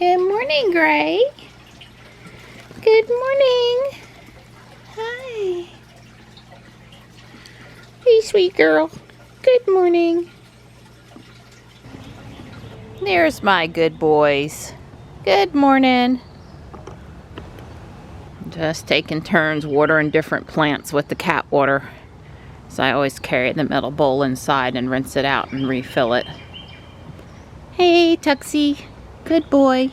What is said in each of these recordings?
Good morning, Gray. Good morning. Hi. Hey, sweet girl. Good morning. There's my good boys. Good morning. Just taking turns watering different plants with the cat water. So I always carry the metal bowl inside and rinse it out and refill it. Hey, Tuxie. Good boy.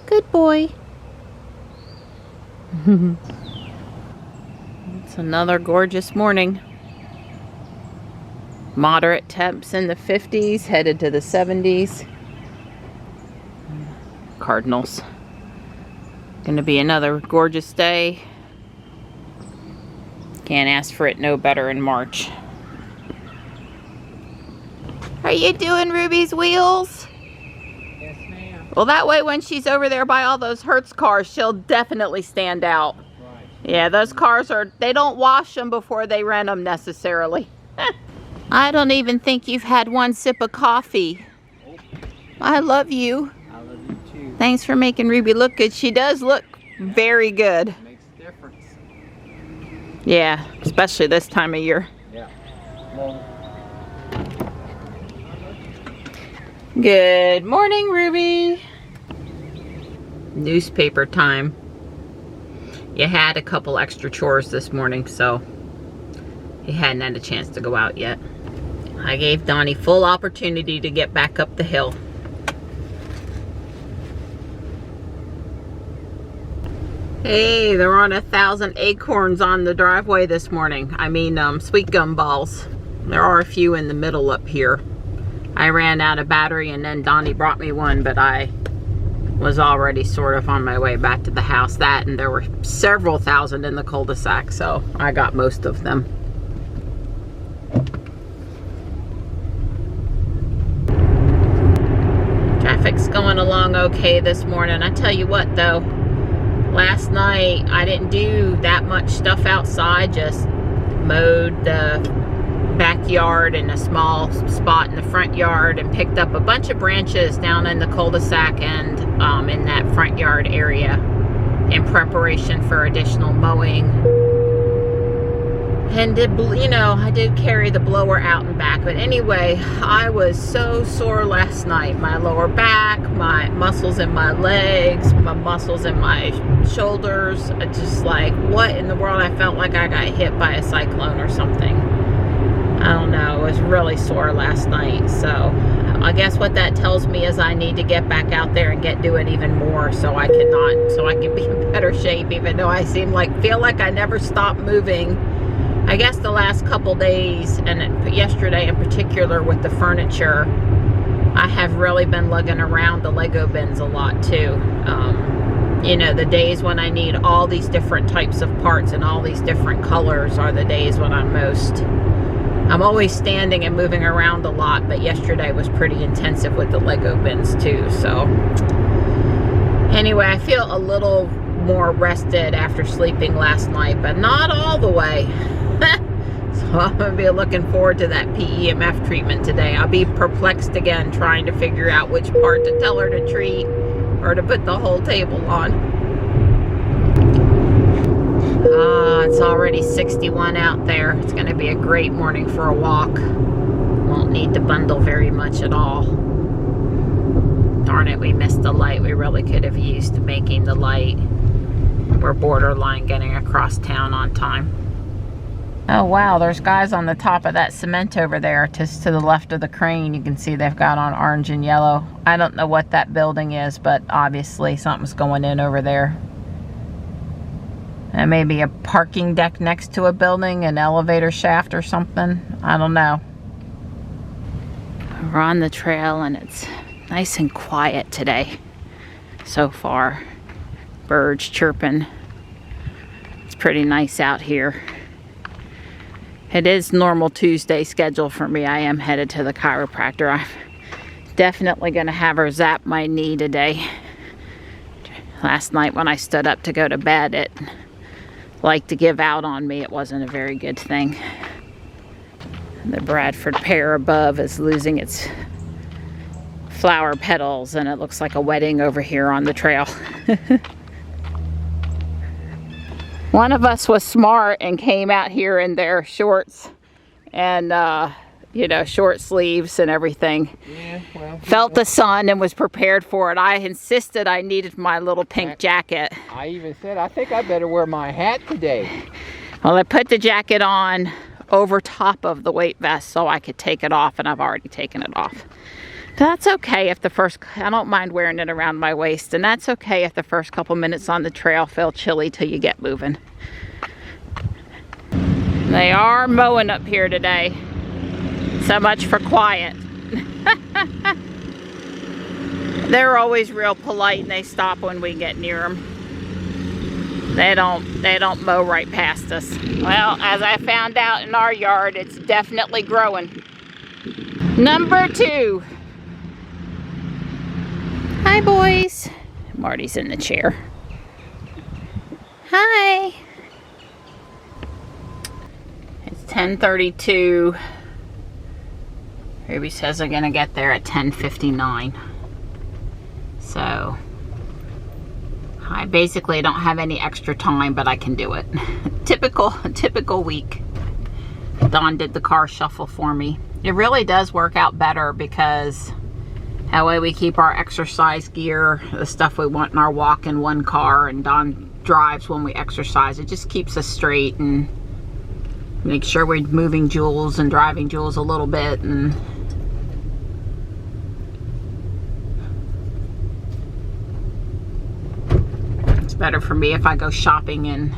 Good boy. It's another gorgeous morning. Moderate temps in the 50s, headed to the 70s. Cardinals. Gonna be another gorgeous day. Can't ask for it no better in March. Are you doing Ruby's wheels? Yes, ma'am. Well, that way when she's over there by all those Hertz cars, she'll definitely stand out. Right. Yeah, those cars they don't wash them before they rent them necessarily. I don't even think you've had one sip of coffee. Oh. I love you. I love you too. Thanks for making Ruby look good. She does look very good. Makes a difference. Yeah, especially this time of year. Yeah. Well, Good morning, Ruby. Newspaper time. You had a couple extra chores this morning, so you hadn't had a chance to go out yet. I gave Donnie full opportunity to get back up the hill. Hey, there aren't 1,000 acorns on the driveway this morning. I mean, sweet gum balls. There are a few in the middle up here. I ran out of battery and then Donnie brought me one, but I was already sort of on my way back to the house. That, and there were several thousand in the cul-de-sac, so I got most of them. Traffic's going along okay this morning. I tell you what though, last night I didn't do that much stuff outside, just mowed the backyard and a small spot in the front yard and picked up a bunch of branches down in the cul-de-sac and in that front yard area in preparation for additional mowing. And I did carry the blower out and back, but anyway, I was so sore last night. My lower back, my muscles in my legs, my muscles in my shoulders, just like, what in the world? I felt like I got hit by a cyclone or something. I don't know, it was really sore last night. So I guess what that tells me is I need to get back out there and do it even more so I can be in better shape, even though I feel like I never stop moving. I guess the last couple days, and yesterday in particular with the furniture, I have really been lugging around the Lego bins a lot too. The days when I need all these different types of parts and all these different colors are the days when I'm always standing and moving around a lot, but yesterday was pretty intensive with the Lego bins too. So anyway, I feel a little more rested after sleeping last night, but not all the way. So I'm going to be looking forward to that PEMF treatment today. I'll be perplexed again trying to figure out which part to tell her to treat or to put the whole table on. It's already 61 out there. It's going to be a great morning for a walk. Won't need to bundle very much at all. Darn it, we missed the light. We really could have used making the light. We're borderline getting across town on time. Oh wow, there's guys on the top of that cement over there, just to the left of the crane. You can see they've got on orange and yellow. I don't know what that building is, but obviously something's going in over there. And maybe a parking deck next to a building, an elevator shaft or something. I don't know. We're on the trail and it's nice and quiet today so far. Birds chirping. It's pretty nice out here. It is normal Tuesday schedule for me. I am headed to the chiropractor. I'm definitely going to have her zap my knee today. Last night when I stood up to go to bed, it liked to give out on me. It wasn't a very good thing. The Bradford pear above is losing its flower petals, and it looks like a wedding over here on the trail. One of us was smart and came out here in their shorts and, you know, short sleeves and everything. Yeah, well. Felt the sun and was prepared for it. I insisted I needed my little pink jacket. I even said, I think I better wear my hat today. Well, I put the jacket on over top of the weight vest so I could take it off, and I've already taken it off. That's okay if the first, I don't mind wearing it around my waist, and that's okay if the first couple minutes on the trail feel chilly till you get moving. They are mowing up here today. So much for quiet. They're always real polite and they stop when we get near them. They don't mow right past us. Well, as I found out in our yard, it's definitely growing. Number 2. Hi, boys. Marty's in the chair. Hi. It's 10:32. Ruby says they're gonna get there at 10:59. So I basically don't have any extra time, but I can do it. Typical week. Dawn did the car shuffle for me. It really does work out better because that way we keep our exercise gear, the stuff we want in our walk, in one car, and Dawn drives when we exercise. It just keeps us straight and make sure we're moving Jules and driving Jules a little bit. And it's better for me if I go shopping in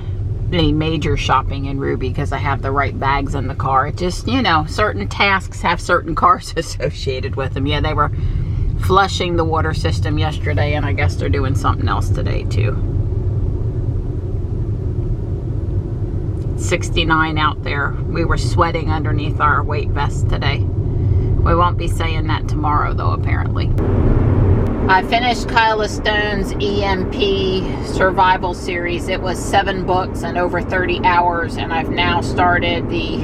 any major shopping in Ruby because I have the right bags in the car. It just, you know, certain tasks have certain cars associated with them. Yeah, they were flushing the water system yesterday, and I guess they're doing something else today too. 69 out there. We were sweating underneath our weight vest today. We won't be saying that tomorrow though, apparently. I finished Kyla Stone's EMP survival series. It was 7 books and over 30 hours, and I've now started the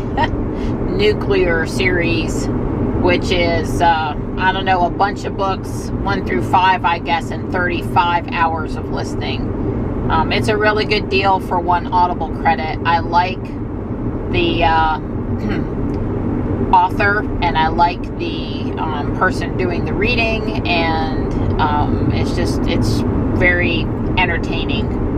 nuclear series, which is, I don't know, a bunch of books, 1 through 5, I guess, and 35 hours of listening. It's a really good deal for 1 Audible credit. I like the author, and I like the person doing the reading, and it's very entertaining.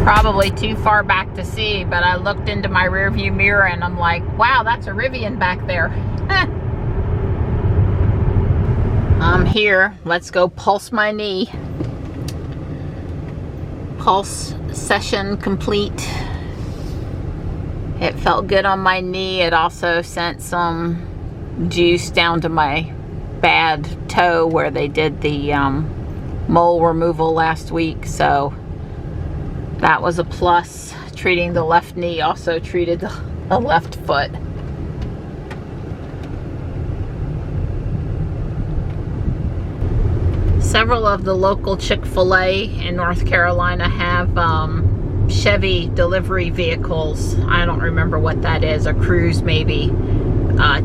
Probably too far back to see, but I looked into my rearview mirror and I'm like, wow, that's a Rivian back there. I'm here. Let's go pulse my knee. Pulse session complete. It felt good on my knee. It also sent some juice down to my bad toe where they did the mole removal last week, so that was a plus. Treating the left knee also treated the left foot. Several of the local Chick-fil-A in North Carolina have Chevy delivery vehicles. I don't remember what that is, a Cruise maybe.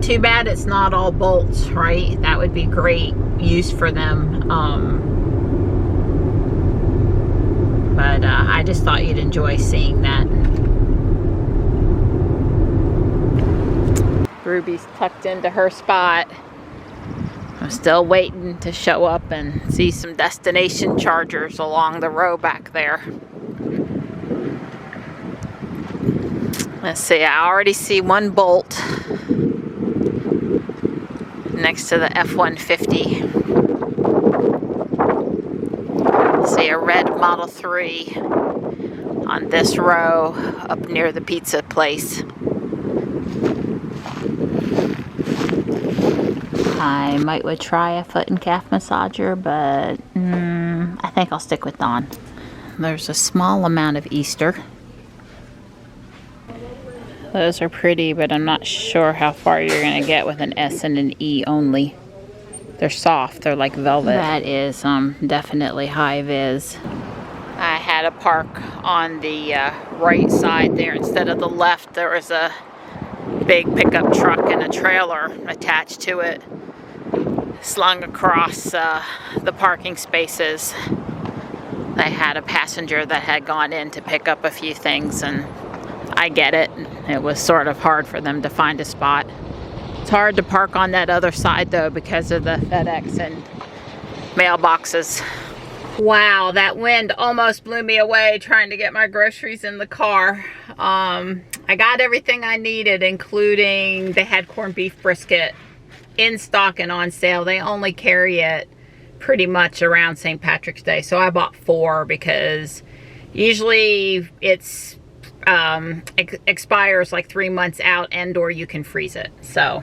Too bad it's not all bolts, right? That would be great use for them. But I just thought you'd enjoy seeing that. Ruby's tucked into her spot. I'm still waiting to show up and see some destination chargers along the row back there. Let's see, I already see 1 bolt. next to the F-150. See a red Model 3 on this row up near the pizza place. I would try a foot and calf massager, but I think I'll stick with Dawn. There's a small amount of Easter. Those are pretty, but I'm not sure how far you're going to get with an S and an E only. They're soft. They're like velvet. That is definitely high vis. I had to park on the right side there instead of the left. There was a big pickup truck and a trailer attached to it, slung across the parking spaces. They had a passenger that had gone in to pick up a few things, and I get it. It was sort of hard for them to find a spot. It's hard to park on that other side though because of the FedEx and mailboxes. Wow, that wind almost blew me away trying to get my groceries in the car. I got everything I needed, including they had corned beef brisket in stock and on sale. They only carry it pretty much around St. Patrick's Day, so I bought 4 because usually it's expires like 3 months out, and or you can freeze it. So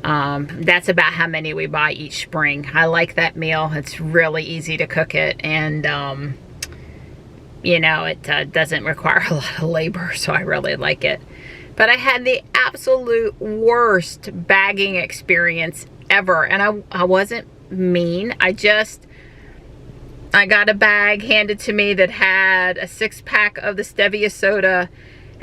that's about how many we buy each spring. I like that meal. It's really easy to cook it, and you know, it doesn't require a lot of labor, so I really like it. But I had the absolute worst bagging experience ever, and I wasn't mean. I got a bag handed to me that had a 6-pack of the stevia soda,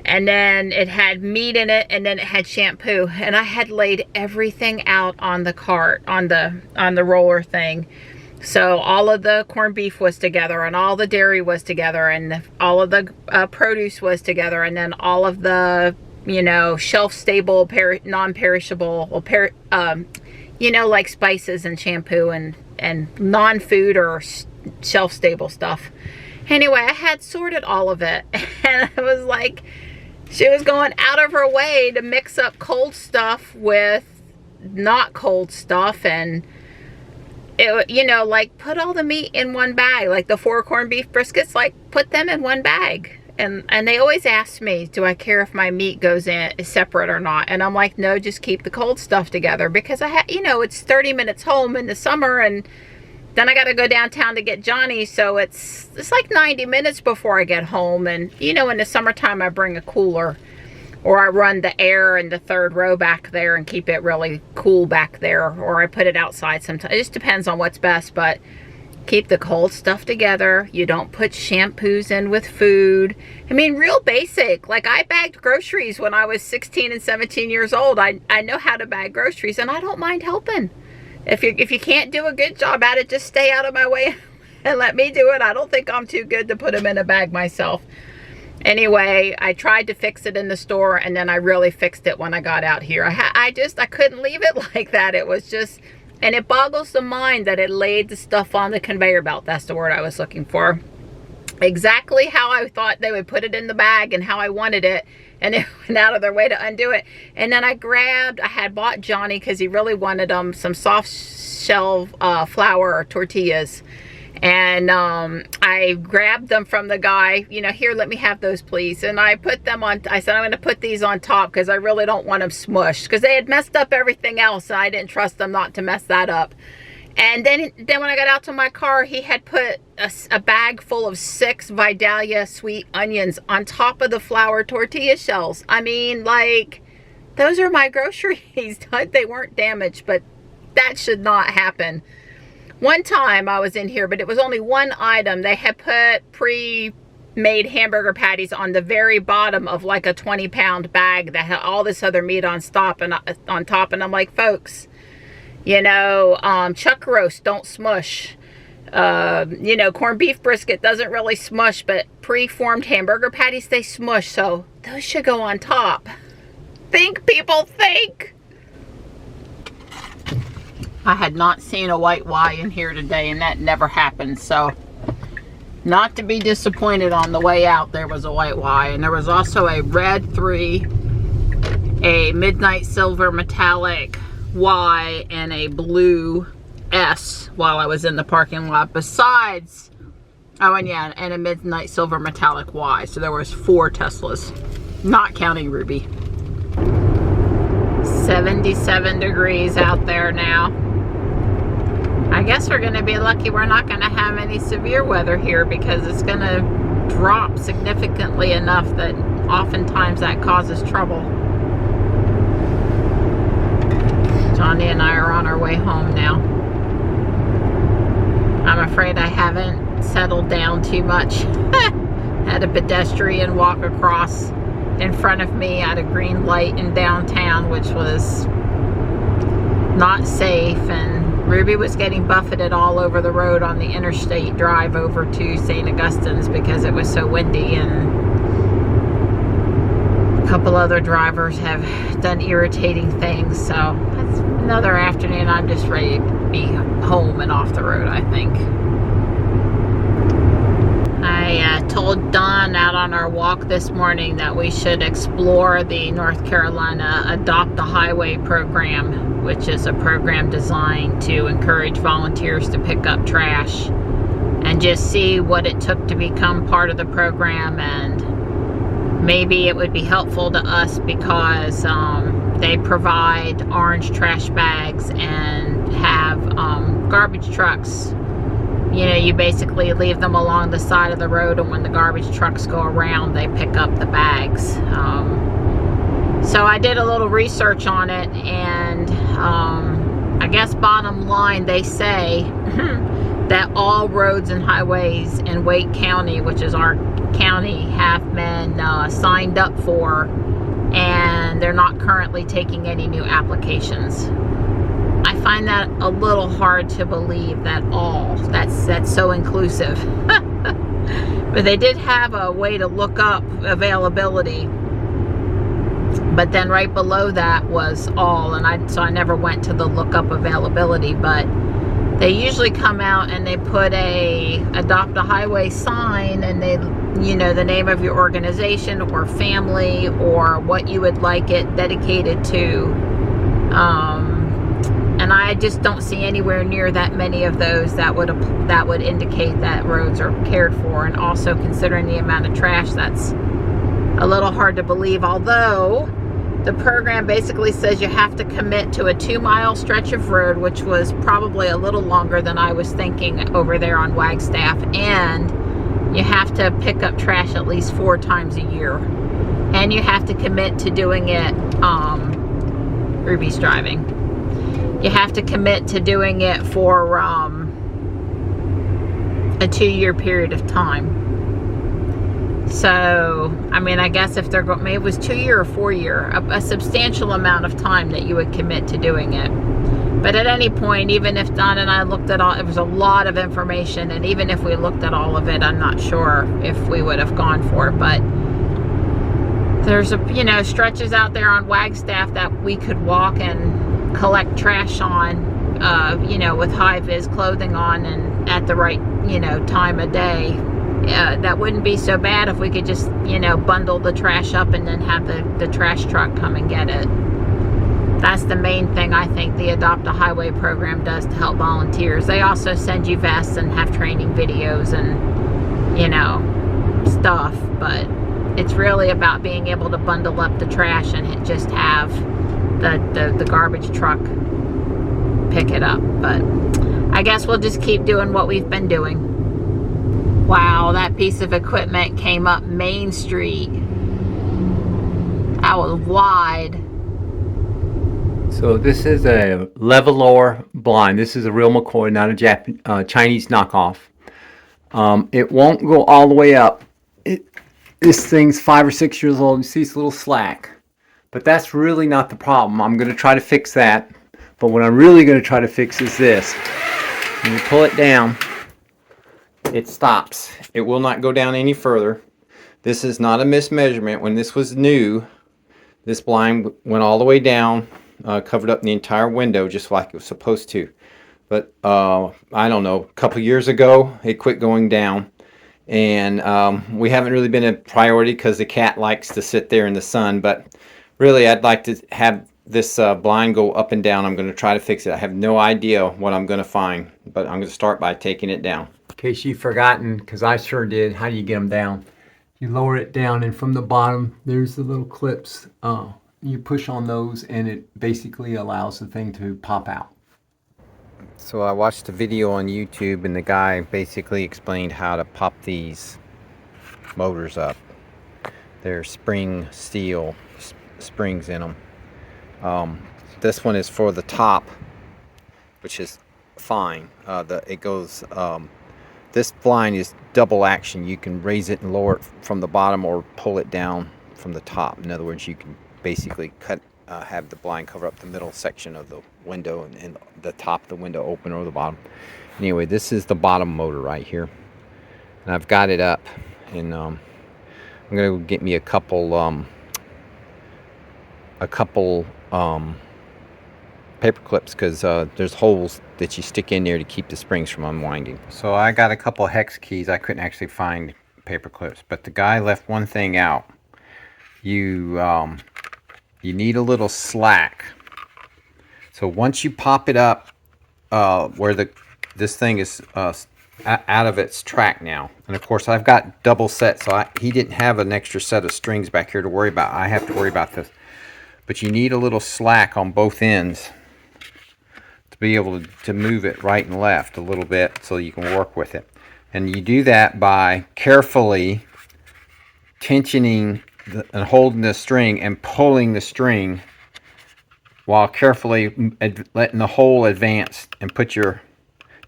and then it had meat in it, and then it had shampoo, and I had laid everything out on the cart, on the roller thing. So all of the corned beef was together, and all the dairy was together, and all of the produce was together, and then all of the, you know, shelf-stable, non-perishable, you know, like spices and shampoo and non-food or shelf-stable stuff. Anyway, I had sorted all of it, and I was like, she was going out of her way to mix up cold stuff with not cold stuff, and it, you know, like, put all the meat in one bag, like the 4 corned beef briskets, like, put them in one bag. And they always ask me, do I care if my meat goes in separate or not? And I'm like, no, just keep the cold stuff together, because you know, it's 30 minutes home in the summer, and then I got to go downtown to get Johnny, so it's like 90 minutes before I get home. And you know, in the summertime I bring a cooler, or I run the air in the 3rd row back there and keep it really cool back there, or I put it outside sometimes. It just depends on what's best, but keep the cold stuff together. You don't put shampoos in with food. I mean, real basic. Like, I bagged groceries when I was 16 and 17 years old. I know how to bag groceries, and I don't mind helping. If you can't do a good job at it, just stay out of my way and let me do it. I don't think I'm too good to put them in a bag myself. Anyway, I tried to fix it in the store, and then I really fixed it when I got out here. I couldn't leave it like that. It was just, and it boggles the mind that it laid the stuff on the conveyor belt. That's the word I was looking for. Exactly how I thought they would put it in the bag and how I wanted it, and it went out of their way to undo it. And then I had bought Johnny, because he really wanted some soft shell flour or tortillas. And I grabbed them from the guy, you know, here, let me have those please. And I put them on, I said, I'm going to put these on top because I really don't want them smushed, because they had messed up everything else, and I didn't trust them not to mess that up. And then when I got out to my car, he had put a bag full of 6 Vidalia sweet onions on top of the flour tortilla shells. I mean, like, those are my groceries. They weren't damaged, but that should not happen. One time I was in here, but it was only one item. They had put pre-made hamburger patties on the very bottom of like a 20-pound bag that had all this other meat on top. And I'm like, folks, you know, chuck roast don't smush. You know, corned beef brisket doesn't really smush, but pre-formed hamburger patties, they smush. So those should go on top. Think, people, think. I had not seen a white Y in here today, and that never happens. So not to be disappointed, on the way out there was a white Y, and there was also a red 3, a midnight silver metallic, Y and a blue S while I was in the parking lot, besides, oh, and yeah, and a midnight silver metallic Y. So there was 4 Teslas, not counting Ruby. 77 degrees out there now. I guess we're going to be lucky we're not going to have any severe weather here, because it's going to drop significantly enough that oftentimes that causes trouble. Johnny and I are on our way home now. I'm afraid I haven't settled down too much. Had a pedestrian walk across in front of me at a green light in downtown, which was not safe, and Ruby was getting buffeted all over the road on the interstate drive over to St. Augustine's because it was so windy, and a couple other drivers have done irritating things. So that's another afternoon I'm just ready to be home and off the road, I think. I told Don out on our walk this morning that we should explore the North Carolina Adopt a Highway program, which is a program designed to encourage volunteers to pick up trash, and just see what it took to become part of the program. And maybe it would be helpful to us because they provide orange trash bags and have garbage trucks. You know, you basically leave them along the side of the road, and when the garbage trucks go around, they pick up the bags. So I did a little research on it, and I guess bottom line, they say that all roads and highways in Wake County, which is our county, have been signed up for, and they're not currently taking any new applications. I find that a little hard to believe that that's so inclusive. But they did have a way to look up availability, but then right below that was all, and so I never went to the look up availability. But they usually come out and they put a Adopt a Highway sign, and they, you know, the name of your organization or family or what you would like it dedicated to. And I just don't see anywhere near that many of those that would indicate that roads are cared for. And also, considering the amount of trash, that's a little hard to believe. Although the program basically says you have to commit to a 2-mile stretch of road, which was probably a little longer than I was thinking over there on Wagstaff, and you have to pick up trash at least 4 times a year, and you have to commit to doing it. Ruby's driving. You have to commit to doing it for a 2-year period of time. So, I mean, I guess if they're going, maybe it was 2-year or 4-year, a substantial amount of time that you would commit to doing it. But at any point, even if Don and I looked at all, it was a lot of information, and even if we looked at all of it, I'm not sure if we would have gone for it. But there's stretches out there on Wagstaff that we could walk and collect trash on, with high-vis clothing on, and at the right, time of day. That wouldn't be so bad if we could just, bundle the trash up and then have the trash truck come and get it. That's the main thing I think the Adopt a Highway program does to help volunteers. They also send you vests and have training videos and, stuff, but it's really about being able to bundle up the trash and just have the garbage truck pick it up. But I guess we'll just keep doing what we've been doing. Wow, that piece of equipment came up Main Street. That was wide. So this is a leveler blind. This is a real McCoy, not a Chinese knockoff. It won't go all the way up. This thing's 5 or 6 years old. You see it's a little slack. But that's really not the problem. I'm going to try to fix that. But what I'm really going to try to fix is this. When you pull it down, it stops. It will not go down any further. This is not a mismeasurement. When this was new, this blind went all the way down, covered up the entire window just like it was supposed to. But I don't know, a couple years ago, it quit going down. And we haven't really been a priority because the cat likes to sit there in the sun. But really, I'd like to have this blind go up and down. I'm going to try to fix it. I have no idea what I'm going to find, but I'm going to start by taking it down. In case you've forgotten, because I sure did, how do you get them down? You lower it down, and from the bottom, there's the little clips. You push on those, and it basically allows the thing to pop out. So I watched a video on YouTube, and the guy basically explained how to pop these motors up. They're spring steel springs in them. This one is for the top, which is fine. It goes. This blind is double action. You can raise it and lower it from the bottom, or pull it down from the top. In other words, you can basically have the blind cover up the middle section of the window, and the top of the window open, or the bottom. Anyway, this is the bottom motor right here, and I've got it up, and I'm gonna get me a couple paper clips, because there's holes that you stick in there to keep the springs from unwinding. So I got a couple hex keys. I couldn't actually find paper clips, but the guy left one thing out. You need a little slack. So once you pop it up, where this thing is out of its track now, and of course I've got double set, so he didn't have an extra set of strings back here to worry about. I have to worry about this, but you need a little slack on both ends to be able to move it right and left a little bit, so you can work with it. And you do that by carefully tensioning and holding the string and pulling the string, while carefully letting the hole advance, and put your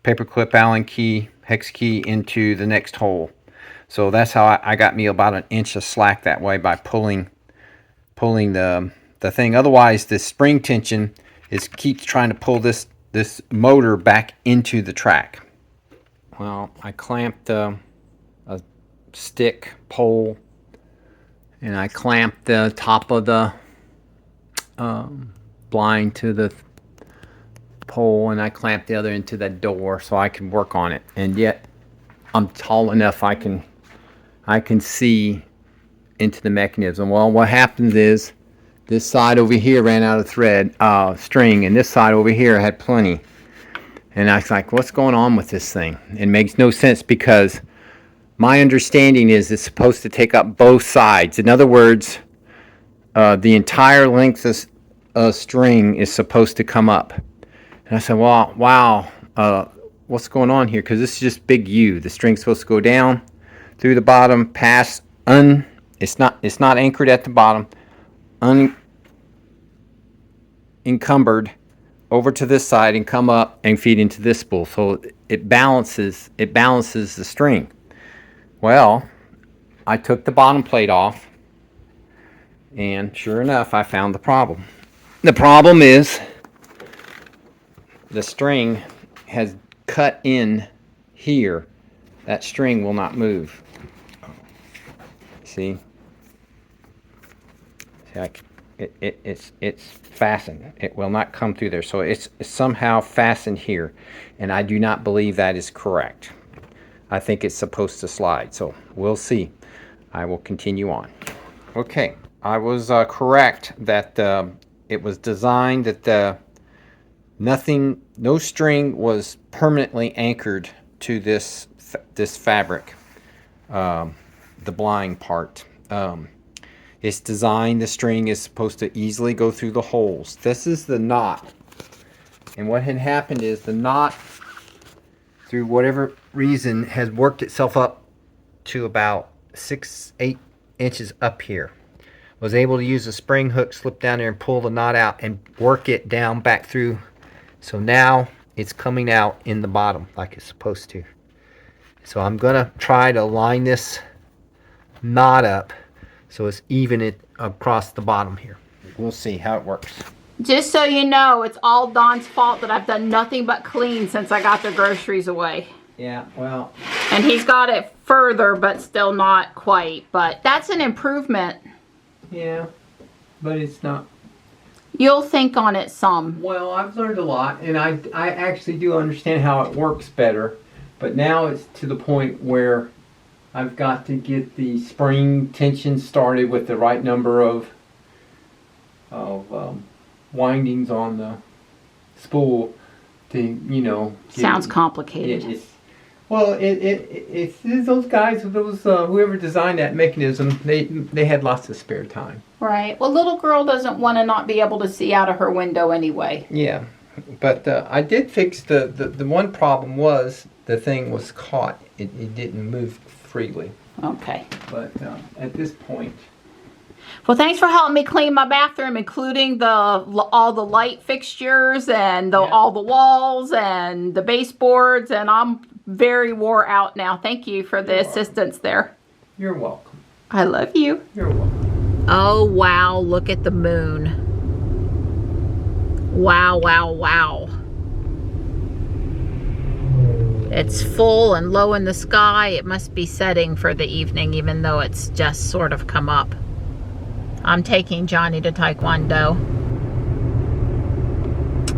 paperclip Allen key, hex key, into the next hole. So that's how I got me about an inch of slack that way, by pulling the thing. Otherwise, the spring tension keeps trying to pull this motor back into the track. Well, I clamped a stick pole, and I clamped the top of the blind to the pole, and I clamped the other into that door so I can work on it. And yet I'm tall enough I can see into the mechanism. Well, what happens is this side over here ran out of string, and this side over here had plenty. And I was like, what's going on with this thing? It makes no sense, because my understanding is it's supposed to take up both sides. In other words, the entire length of string is supposed to come up. And I said, well, wow, what's going on here? Because this is just big U. The string's supposed to go down through the bottom, past it's not anchored at the bottom, unencumbered, over to this side, and come up and feed into this spool. So it balances the string. Well, I took the bottom plate off, and sure enough, I found the problem. The problem is the string has cut in here. That string will not move. See? It's fastened. It will not come through there. So it's somehow fastened here, and I do not believe that is correct. I think it's supposed to slide, so we'll see. I will continue on. Okay, I was correct that it was designed that no string was permanently anchored to this fabric, the blind part. It's designed, the string is supposed to easily go through the holes. This is the knot, and what had happened is the knot, through whatever reason, has worked itself up to about 6-8 inches up here. Was able to use a spring hook, slip down there and pull the knot out and work it down back through. So now it's coming out in the bottom like it's supposed to. So I'm gonna try to line this knot up so it's even across the bottom here. We'll see how it works. Just so you know, it's all Don's fault that I've done nothing but clean since I got the groceries away. Yeah, well. And he's got it further, but still not quite. But that's an improvement. Yeah, but it's not. You'll think on it some. Well, I've learned a lot, and I actually do understand how it works better. But now it's to the point where I've got to get the spring tension started with the right number of windings on the spool to, you know. Sounds complicated. It's those guys, whoever designed that mechanism, they had lots of spare time. Right. Well, little girl doesn't want to not be able to see out of her window anyway. Yeah, but I did fix the one problem was the thing was caught. It didn't move freely. Okay. But at this point. Well, thanks for helping me clean my bathroom, including all the light fixtures and all the walls and the baseboards, and I'm very wore out now. Thank you for the assistance there. You're welcome. I love you. You're welcome. Oh, wow. Look at the moon. Wow, wow, wow. It's full and low in the sky. It must be setting for the evening, even though it's just sort of come up. I'm taking Johnny to Taekwondo.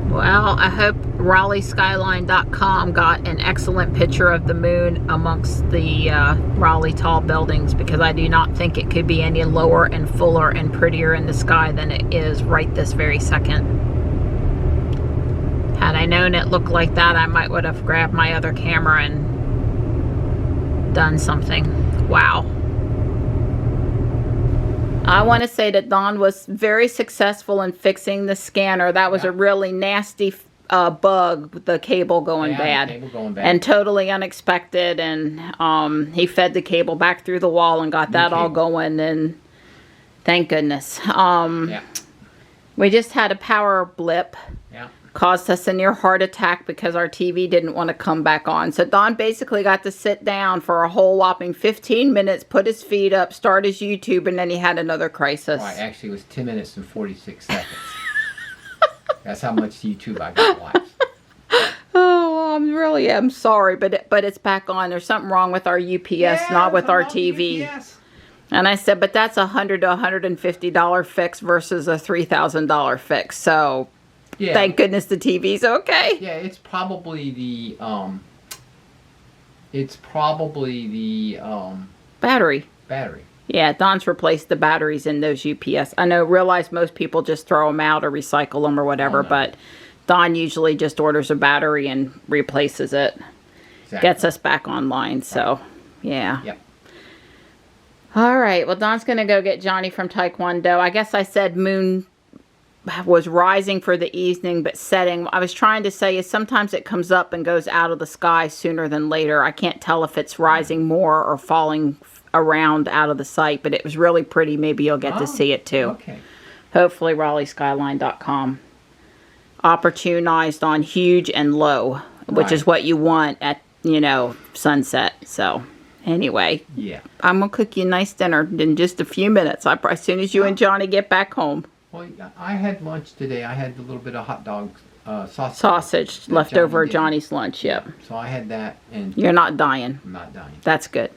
Well, I hope RaleighSkyline.com got an excellent picture of the moon amongst the Raleigh tall buildings, because I do not think it could be any lower and fuller and prettier in the sky than it is right this very second. Had I known it looked like that, I might would have grabbed my other camera and done something. Wow. I want to say that Don was very successful in fixing the scanner. That was a really nasty bug with the cable going bad. The cable going bad. And totally unexpected. And he fed the cable back through the wall and got that all going. And thank goodness. We just had a power blip. Yeah. Caused us a near heart attack because our TV didn't want to come back on. So Don basically got to sit down for a whole whopping 15 minutes, put his feet up, start his YouTube, and then he had another crisis. Right, actually it was 10 minutes and 46 seconds. That's how much YouTube I got watched. Oh, I'm sorry, but it's back on. There's something wrong with our UPS, not with our TV. UPS. And I said, but that's $100 to $150 fix versus a $3,000 fix. So thank goodness the TV's okay. Yeah, it's probably the battery. Battery. Yeah, Don's replaced the batteries in those UPS. I realize most people just throw them out or recycle them or whatever, but Don usually just orders a battery and replaces it. Exactly. Gets us back online, so yeah. Yep. All right, well, Don's going to go get Johnny from Taekwondo. I guess I said moon was rising for the evening, but setting. I was trying to say is sometimes it comes up and goes out of the sky sooner than later. I can't tell if it's rising more or falling around out of the sight, but it was really pretty. Maybe you'll get to see it too. Okay. Hopefully RaleighSkyline.com opportunized on huge and low, which is what you want at, sunset. So anyway, I'm gonna cook you a nice dinner in just a few minutes. As soon as you and Johnny get back home. Well, I had lunch today. I had a little bit of hot dog sausage left over Johnny's lunch. Yep. So I had that, and you're not dying. I'm not dying. That's good.